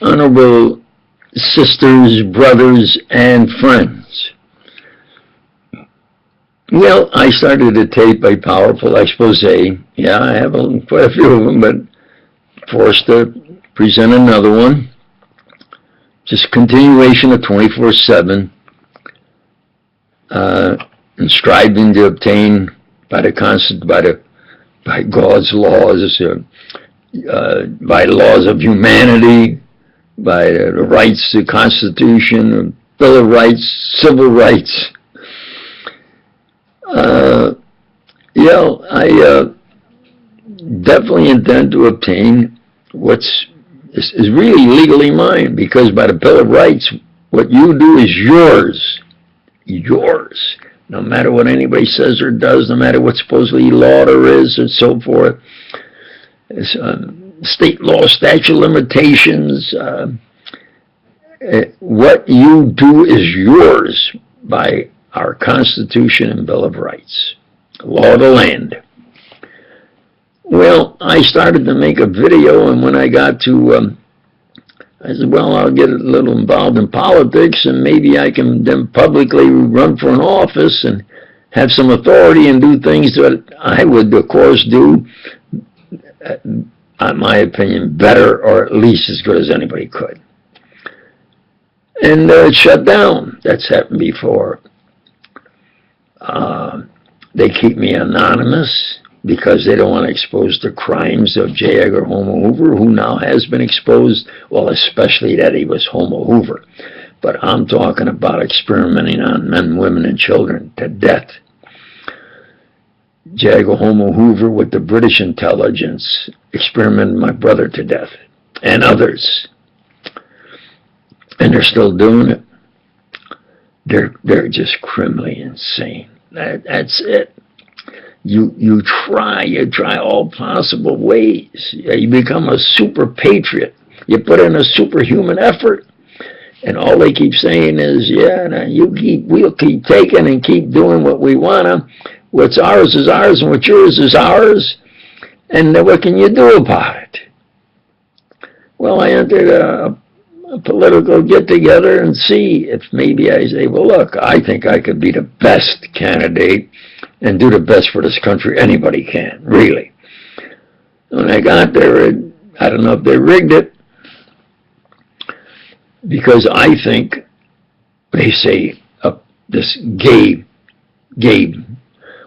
honorable sisters, brothers, and friends. Well, I started a tape, a powerful expose. Yeah, I have quite a few of them, but forced to present another one. Just continuation of 24/7, and striving to obtain by God's laws, by laws of humanity, by the rights, the Constitution, Bill of Rights, civil rights. I definitely intend to obtain is really legally mine, because by the Bill of Rights, what you do is yours. Yours. No matter what anybody says or does, no matter what supposedly law there is and so forth. State law, statute of limitations. What you do is yours by our Constitution and Bill of Rights. Law of the land. Well, I started to make a video, and when I got to, I said, well, I'll get a little involved in politics, and maybe I can then publicly run for an office and have some authority and do things that I would, of course, do, in my opinion, better, or at least as good as anybody could. And it shut down. That's happened before. They keep me anonymous because they don't want to expose the crimes of J. Edgar Homo Hoover, who now has been exposed, well, especially that he was Homo Hoover. But I'm talking about experimenting on men, women, and children to death. J. Edgar Homo Hoover with the British intelligence experimented my brother to death, and others. And they're still doing it. They're just criminally insane. That's it. You try all possible ways. You become a super patriot. You put in a superhuman effort, and all they keep saying is, yeah, we'll keep taking and keep doing what we wanna. What's ours is ours, and what's yours is ours. And what can you do about it? Well, I entered a political get-together and see if maybe I say, well, look, I think I could be the best candidate and do the best for this country anybody can, really. When I got there, I don't know if they rigged it, because I think they say this Gabe.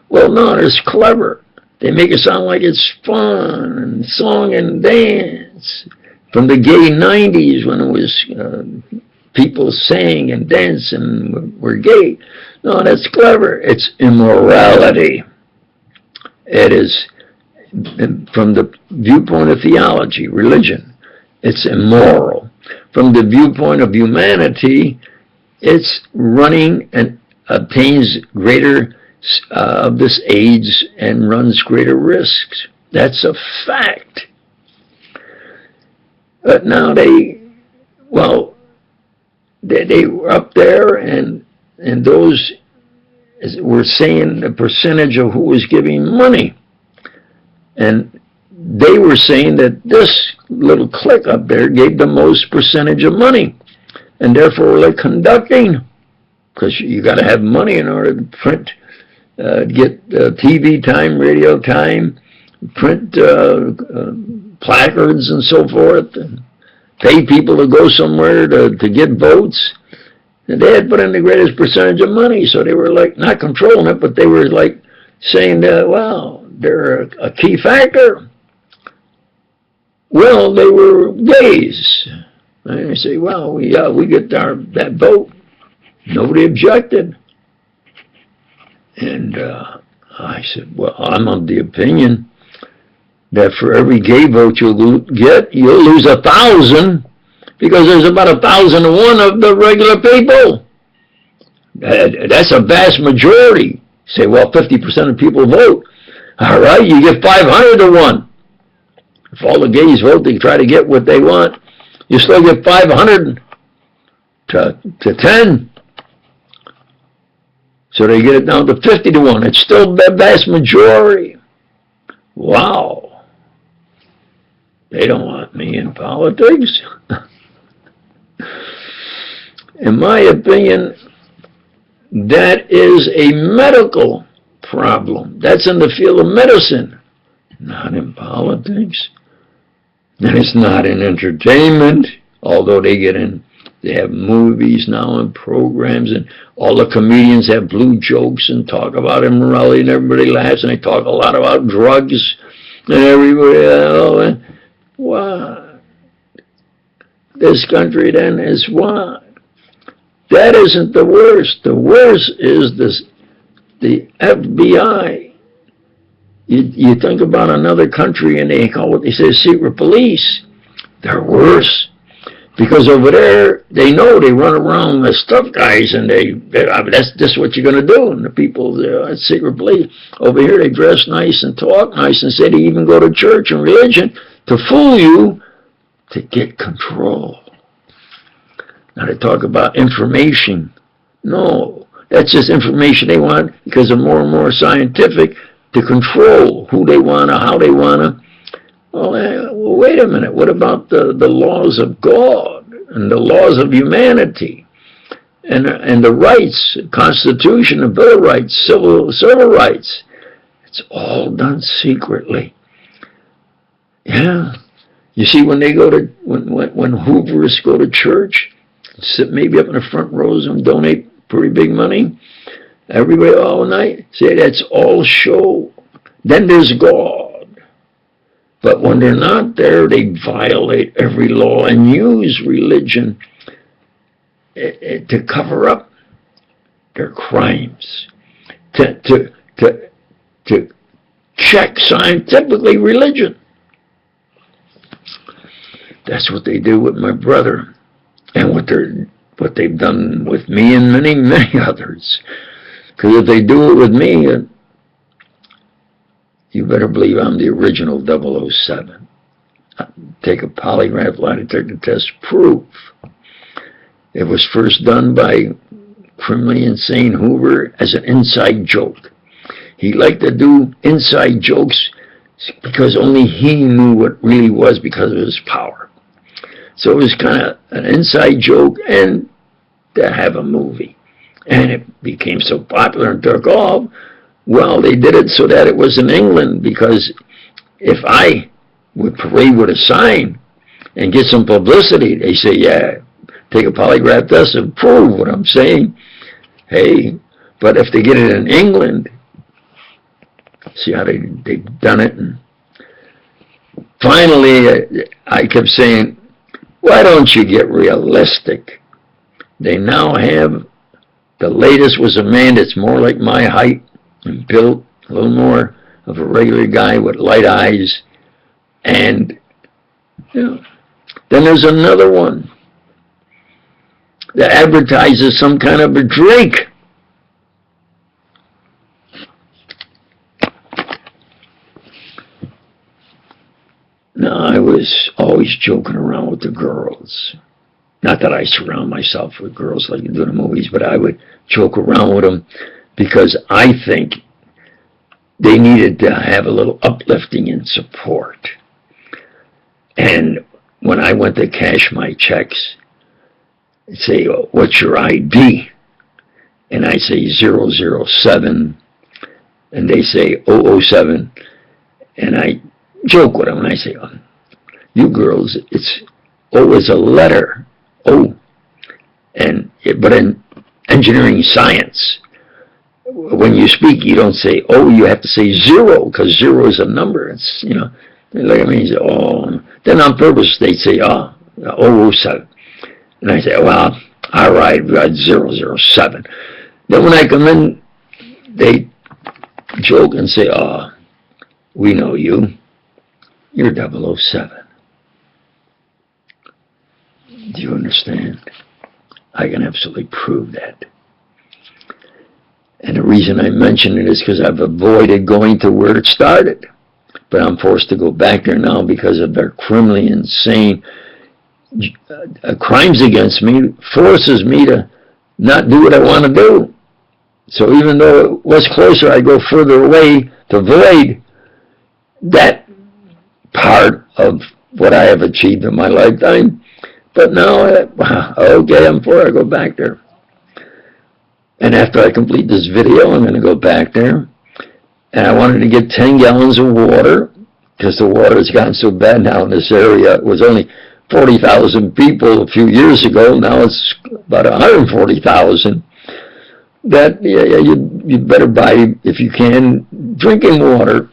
Well, no, it's clever. They make it sound like it's fun and song and dance. From the gay 90s, when it was people sang and danced and were gay. No, that's clever. It's immorality. It is, from the viewpoint of theology, religion, it's immoral. From the viewpoint of humanity, it's running and obtains greater of this AIDS and runs greater risks. That's a fact. But now they were up there, and those were saying the percentage of who was giving money. And they were saying that this little clique up there gave the most percentage of money. And therefore they're conducting, because you got to have money in order to print, get TV time, radio time, print placards and so forth, and pay people to go somewhere to get votes. And they had put in the greatest percentage of money, so they were like not controlling it, but they were like saying that, well, they're a key factor. Well, they were gays. And I say, well, we get that vote. Nobody objected. And I said, well, I'm of the opinion that for every gay vote you'll get, you'll lose 1,000, because there's about 1,001 of the regular people. That's a vast majority. Say, well, 50% of people vote. All right, you get 500 to 1. If all the gays vote, they try to get what they want. You still get 500 to 10. So they get it down to 50 to 1. It's still the vast majority. Wow. They don't want me in politics. In my opinion, that is a medical problem. That's in the field of medicine, not in politics. And it's not in entertainment, although they have movies now and programs, and all the comedians have blue jokes and talk about immorality, and everybody laughs, and they talk a lot about drugs, and everybody, what? This country then is what? That isn't the worst. The worst is the FBI. You think about another country and they call what they say secret police. They're worse. Because over there, they know they run around as tough guys and that's just what you're going to do. And the people, secret police, over here they dress nice and talk nice and say they even go to church and religion to fool you to get control. Now they talk about information. No, that's just information they want because they're more and more scientific to control who they want to, how they want to. Well, wait a minute. What about the laws of God and the laws of humanity and the rights, Constitution, the Bill of Rights, civil rights? It's all done secretly. Yeah. You see, when they go to when Hoovers go to church, sit maybe up in the front rows and donate pretty big money. Everybody all night say that's all show. Then there's God. But when they're not there, they violate every law and use religion to cover up their crimes, to check scientifically religion. That's what they do with my brother, and what they've done with me and many, many others. Because if they do it with me, you better believe I'm the original 007. Take a polygraph lie detector test, proof. It was first done by criminally insane Hoover as an inside joke. He liked to do inside jokes because only he knew what really was because of his power. So it was kind of an inside joke and to have a movie. And it became so popular and took off. Well, they did it so that it was in England, because if I would parade with a sign and get some publicity, they say, yeah, take a polygraph test and prove what I'm saying. Hey, but if they get it in England, see how they've done it. And finally, I kept saying, why don't you get realistic? They now have, the latest was a man that's more like my height and built, a little more of a regular guy with light eyes. And then there's another one that advertises some kind of a drink. Now, I was always joking around with the girls. Not that I surround myself with girls like you do in the movies, but I would joke around with them because I think they needed to have a little uplifting and support. And when I went to cash my checks, they'd say, oh, what's your ID? And I say 007, and they say OO7, and I joke with them, and I say, oh, you girls, it's O is a letter, O, but in engineering science, when you speak, you don't say O, you have to say 0, because 0 is a number. It's, they look at me and say, oh. Then on purpose, they say, 007. And I say, well, all right, we got 007. Then when I come in, they joke and say, we know you. You're 007. Do you understand? I can absolutely prove that. And the reason I mention it is because I've avoided going to where it started. But I'm forced to go back there now because of their criminally insane crimes against me, forces me to not do what I want to do. So even though it was closer, I go further away to avoid that part of what I have achieved in my lifetime. But now, okay, I'm for it. I go back there. And after I complete this video, I'm going to go back there. And I wanted to get 10 gallons of water, because the water has gotten so bad now in this area. It was only 40,000 people a few years ago. Now it's about 140,000. That you better buy, if you can, drinking water.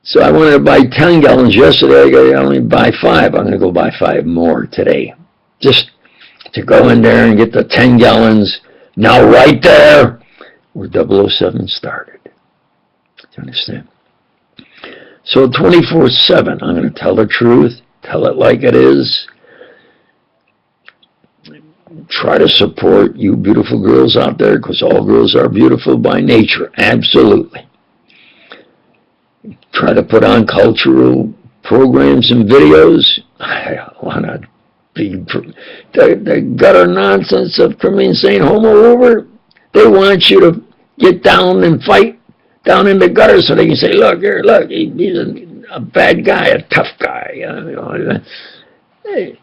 So I wanted to buy 10 gallons yesterday. I only buy 5. I'm going to go buy 5 more today. Just to go in there and get the 10 gallons. Now right there, where 007 started. Do you understand? So 24/7, I'm going to tell the truth, tell it like it is. Try to support you beautiful girls out there, because all girls are beautiful by nature, absolutely. Try to put on cultural programs and videos. I want to be the gutter nonsense of criminally insane Homo Hoover. They want you to get down and fight down in the gutter so they can say, look here, look, he's a bad guy, a tough guy. Hey,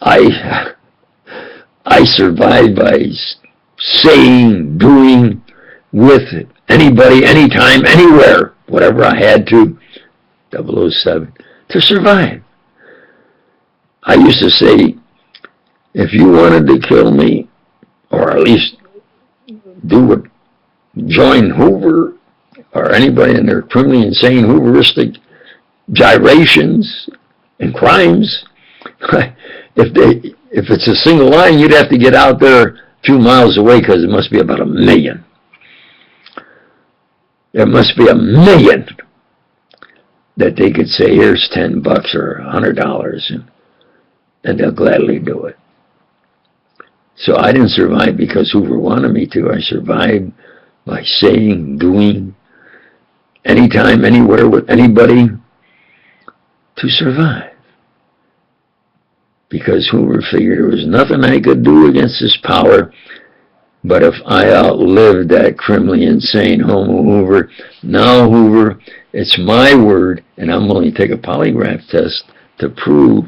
I survived by saying, doing, with anybody, anytime, anywhere, whatever I had to, 007, to survive. I used to say, if you wanted to kill me, or at least join Hoover, or anybody in their criminally insane Hooveristic gyrations and crimes, if it's a single line, you'd have to get out there a few miles away, because it must be about 1 million. There must be 1 million that they could say, here's $10 or $100, and they'll gladly do it. So I didn't survive because Hoover wanted me to. I survived by saying, doing, anytime, anywhere, with anybody, to survive. Because Hoover figured there was nothing I could do against his power, but if I outlived that criminally insane Homo Hoover, now Hoover, it's my word, and I'm willing to take a polygraph test to prove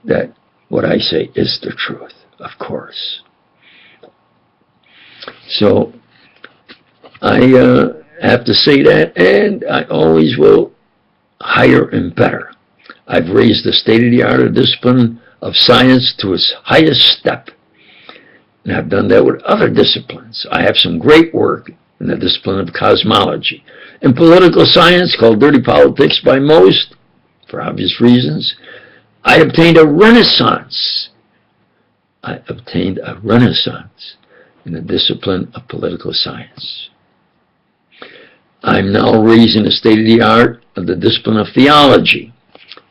that what I say is the truth, of course. So I have to say that, and I always will higher and better. I've raised the state-of-the-art of discipline of science to its highest step. And I've done that with other disciplines. I have some great work in the discipline of cosmology. In political science, called dirty politics by most, for obvious reasons, I obtained a renaissance. I obtained a renaissance in the discipline of political science. I'm now raising the state-of-the-art of the discipline of theology.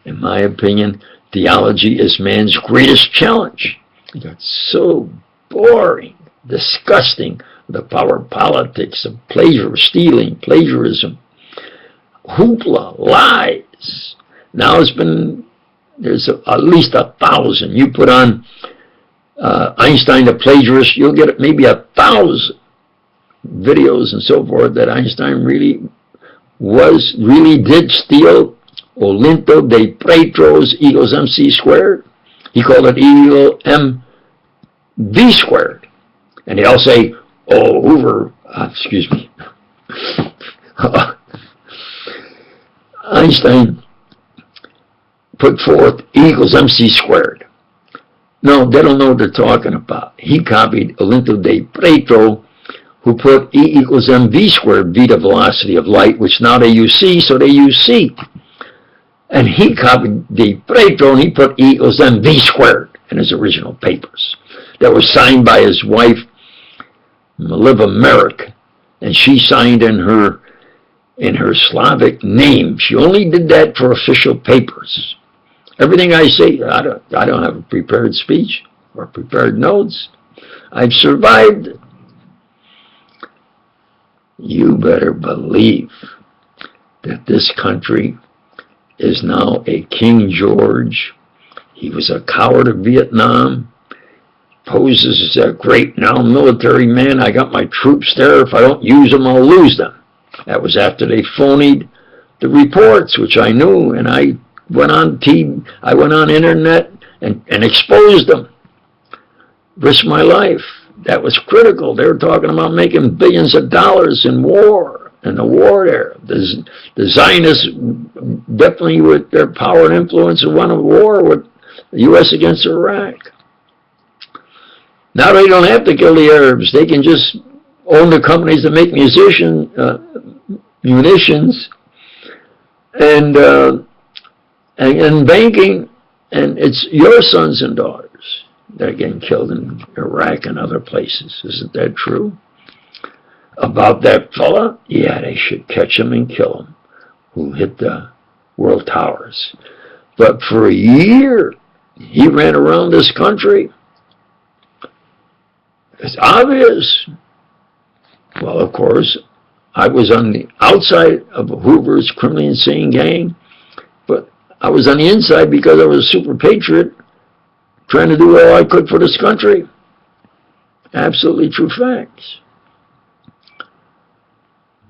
In my opinion, theology is man's greatest challenge. It got so boring, disgusting, the power politics of pleasure, stealing, plagiarism, hoopla, lies. Now there's at least 1,000. You put on Einstein the plagiarist, you'll get maybe 1,000 videos and so forth that Einstein really did steal Olinto de Pretro's E equals MC squared. He called it E equals MV squared. And they'll say, oh, Hoover, excuse me. Einstein put forth E equals MC squared. No, they don't know what they're talking about. He copied Olinto de Pretro, who put E equals mv squared, v the velocity of light, which now they use c, so they use c. And he copied de Pretro, and he put E equals mv squared in his original papers that was signed by his wife, Maliva Merrick, and she signed in her Slavic name. She only did that for official papers. Everything I say, I don't have a prepared speech or prepared notes. I've survived. You better believe that this country is now a King George. He was a coward of Vietnam, poses as a great now military man. I got my troops there. If I don't use them, I'll lose them. That was after they phonied the reports, which I knew, and I went on TV, I went on internet and exposed them. Risked my life. That was critical. They were talking about making billions of dollars in war, in the war there. The Zionists definitely, with their power and influence, won a war with the U.S. against Iraq. Now they don't have to kill the Arabs. They can just own the companies that make munitions, and banking, and it's your sons and daughters that are getting killed in Iraq and other places. Isn't that true? About that fella? Yeah, they should catch him and kill him, who hit the World Towers. But for a year, he ran around this country. It's obvious. Well, of course, I was on the outside of Hoover's criminally insane gang, but I was on the inside because I was a super patriot trying to do all I could for this country. Absolutely true facts.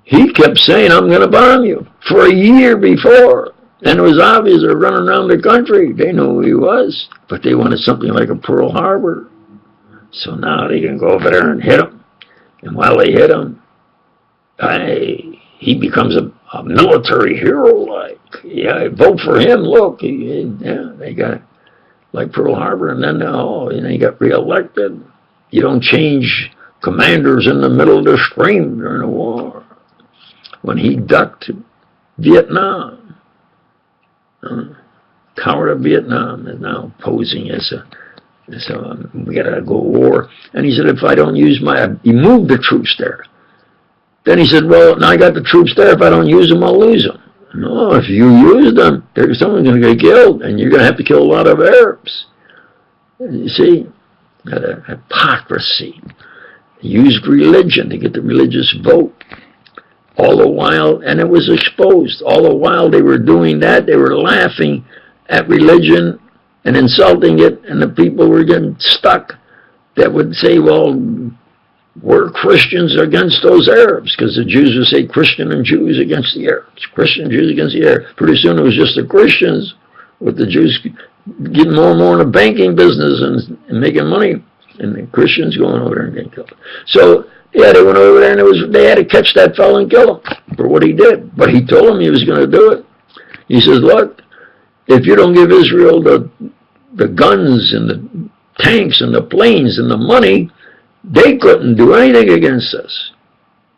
He kept saying, I'm going to bomb you, for a year before. And it was obvious they're running around the country. They knew who he was, but they wanted something like a Pearl Harbor. So now they can go over there and hit him. And while they hit him, he becomes a military hero. Like, yeah, vote for him. Look, they got like Pearl Harbor, and then he got reelected. You don't change commanders in the middle of the stream during a war. When he ducked Vietnam, coward of Vietnam is now posing as we gotta go to war. And he said, if I don't use he moved the troops there. Then he said, well, now I got the troops there. If I don't use them, I'll lose them. No, if you use them, someone's going to get killed, and you're going to have to kill a lot of Arabs. You see, that hypocrisy. They used religion to get the religious vote. All the while, and it was exposed, all the while they were doing that, they were laughing at religion and insulting it, and the people were getting stuck that would say, well, we're Christians against those Arabs, because the Jews would say Christian and Jews against the Arabs, Christian Jews against the Arabs. Pretty soon it was just the Christians, with the Jews getting more and more in the banking business and making money, and the Christians going over there and getting killed. So, yeah, they went over there, and they had to catch that fellow and kill him for what he did. But he told them he was going to do it. He says, look, if you don't give Israel the guns and the tanks and the planes and the money, they couldn't do anything against us.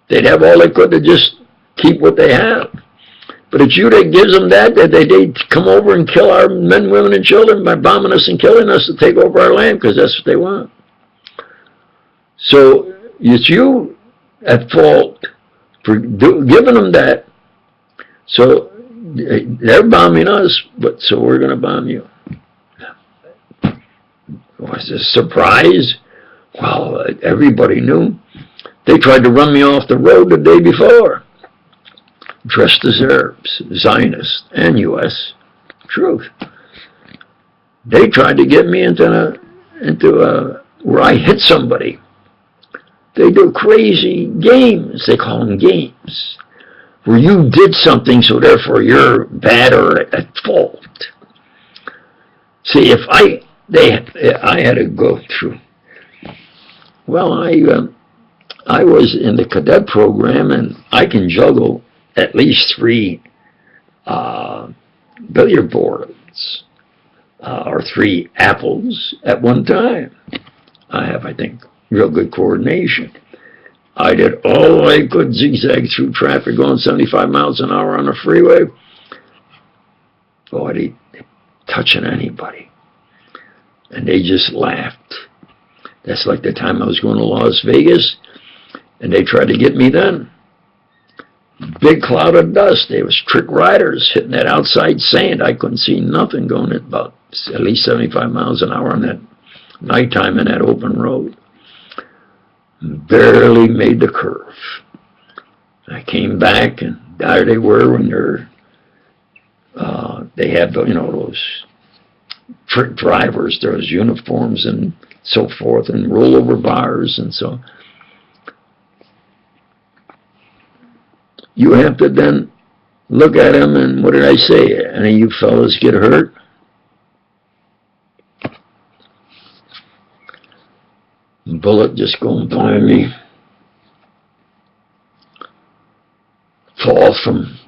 They'd have all they could to just keep what they have. But it's you that gives them that they come over and kill our men, women, and children by bombing us and killing us to take over our land, because that's what they want. So it's you at fault for giving them that. So they're bombing us, but so we're going to bomb you. Was this a surprise? Well, everybody knew. They tried to run me off the road the day before, dressed as Arabs, Zionists, and U.S. Truth. They tried to get me into where I hit somebody. They do crazy games. They call them games, where you did something, so therefore you're bad or at fault. See, if I had to go through. Well, I was in the cadet program, and I can juggle at least 3 billiard boards or 3 apples at one time. I have, I think, real good coordination. I did all I could zigzag through traffic going 75 miles an hour on the freeway. Boy, they touching anybody. And they just laughed. That's like the time I was going to Las Vegas, and they tried to get me then. Big cloud of dust. They was trick riders hitting that outside sand. I couldn't see nothing going at about at least 75 miles an hour on that nighttime in that open road. Barely made the curve. I came back, and there they were when they had those trick drivers, those uniforms and so forth, and rollover bars, and so you have to then look at him, and what did I say? Any of you fellas get hurt? Bullet just going by me. Fall from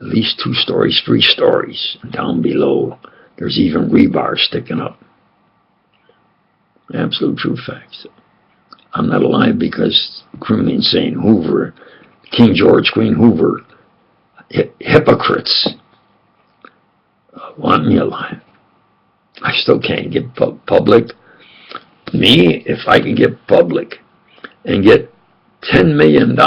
at least 2 stories, 3 stories. And down below, there's even rebar sticking up. Absolute true facts. I'm not alive because criminally insane Hoover, King George, Queen Hoover, hypocrites want me alive. I still can't get public. Me, if I can get public and get $10 million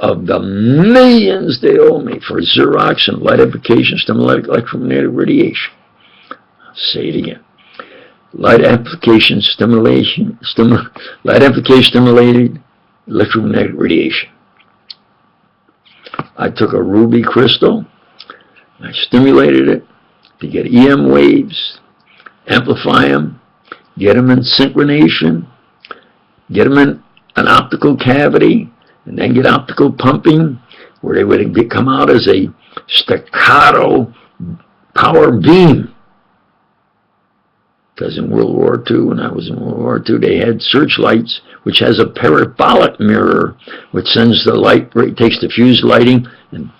of the millions they owe me for Xerox and light amplification stimulated electromagnetic radiation. I'll say it again. Light amplification stimulated electromagnetic radiation. I took a ruby crystal, I stimulated it to get EM waves, amplify them, get them in synchronization, get them in an optical cavity, and then get optical pumping, where they would come out as a staccato power beam. Because in World War II, when I was in World War II, they had searchlights, which has a parabolic mirror, which sends the light, takes diffused lighting and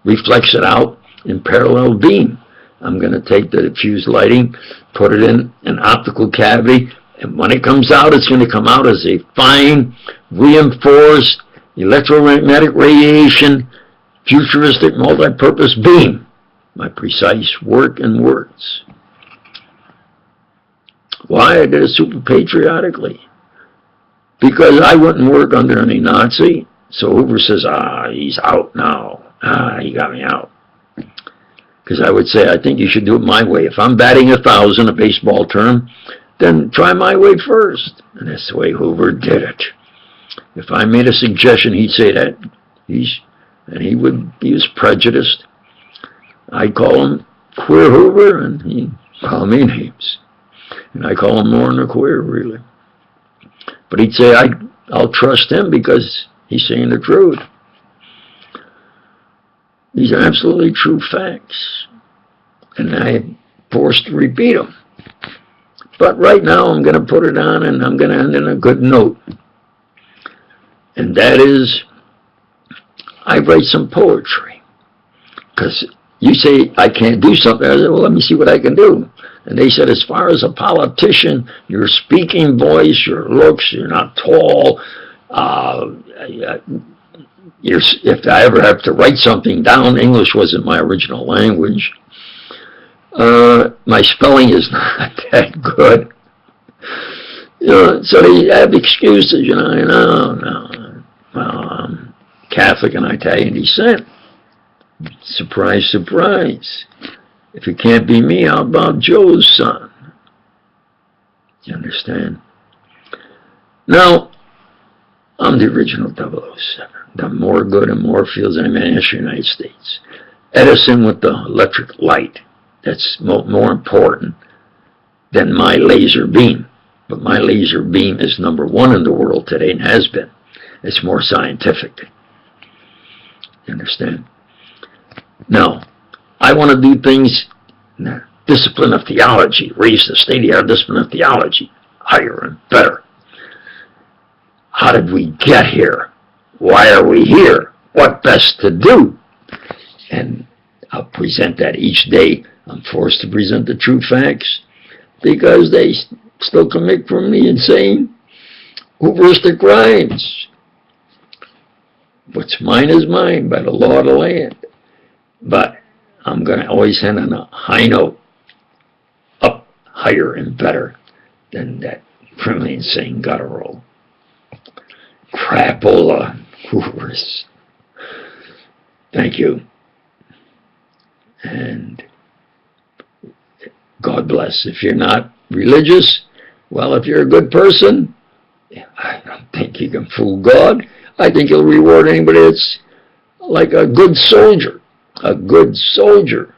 reflects it out in parallel beam. I'm going to take the diffused lighting, put it in an optical cavity, and when it comes out, it's going to come out as a fine, reinforced, electromagnetic radiation, futuristic, multi-purpose beam. My precise work and words. Why? I did it super patriotically. Because I wouldn't work under any Nazi. So Hoover says, he's out now. He got me out. Because I would say, I think you should do it my way. If I'm batting 1,000, a baseball term, then try my way first. And that's the way Hoover did it. If I made a suggestion, he'd say that. He was prejudiced. I'd call him Queer Hoover, and he'd call me names. And I call him more than a queer, really. But he'd say, I'll trust him because he's saying the truth. These are absolutely true facts. And I'm forced to repeat them. But right now I'm going to put it on, and I'm going to end on a good note. And that is, I write some poetry. Because you say, I can't do something. I said, well, let me see what I can do. And they said, as far as a politician, your speaking voice, your looks, you're not tall. If I ever have to write something down, English wasn't my original language. My spelling is not that good. So they have excuses, no. Well, I'm Catholic and Italian descent. Surprise, surprise. If it can't be me, how about Joe's son? You understand? Now, I'm the original 007. Done more good in more fields than any man in the history of the United States. Edison with the electric light. That's more important than my laser beam. But my laser beam is #1 in the world today and has been. It's more scientific. You understand? Now, I want to do things in the discipline of theology, raise the state-of-the-art discipline of theology, higher and better. How did we get here? Why are we here? What best to do? And I'll present that each day. I'm forced to present the true facts because they still commit from the insane, hubristic crimes. What's mine is mine by the law of the land. But I'm going to always end on a high note, up higher and better than that criminally insane guttural crapola Hoovers. Thank you. And God bless. If you're not religious, well, if you're a good person, I don't think you can fool God. I think he'll reward anybody that's like a good soldier. A good soldier.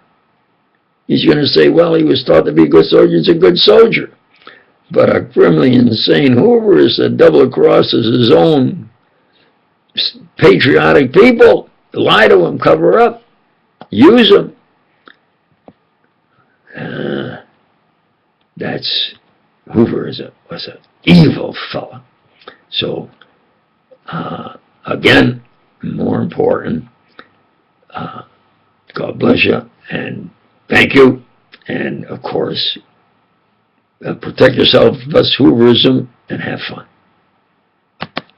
He's going to say, well, he was taught to be a good soldier. He's a good soldier. But a criminally insane Hoover is that double crosses his own patriotic people. lie to them, cover up, use them. That's Hoover was an evil fella. So again, more important, God bless you and thank you. And of course, protect yourself against Hooverism and have fun.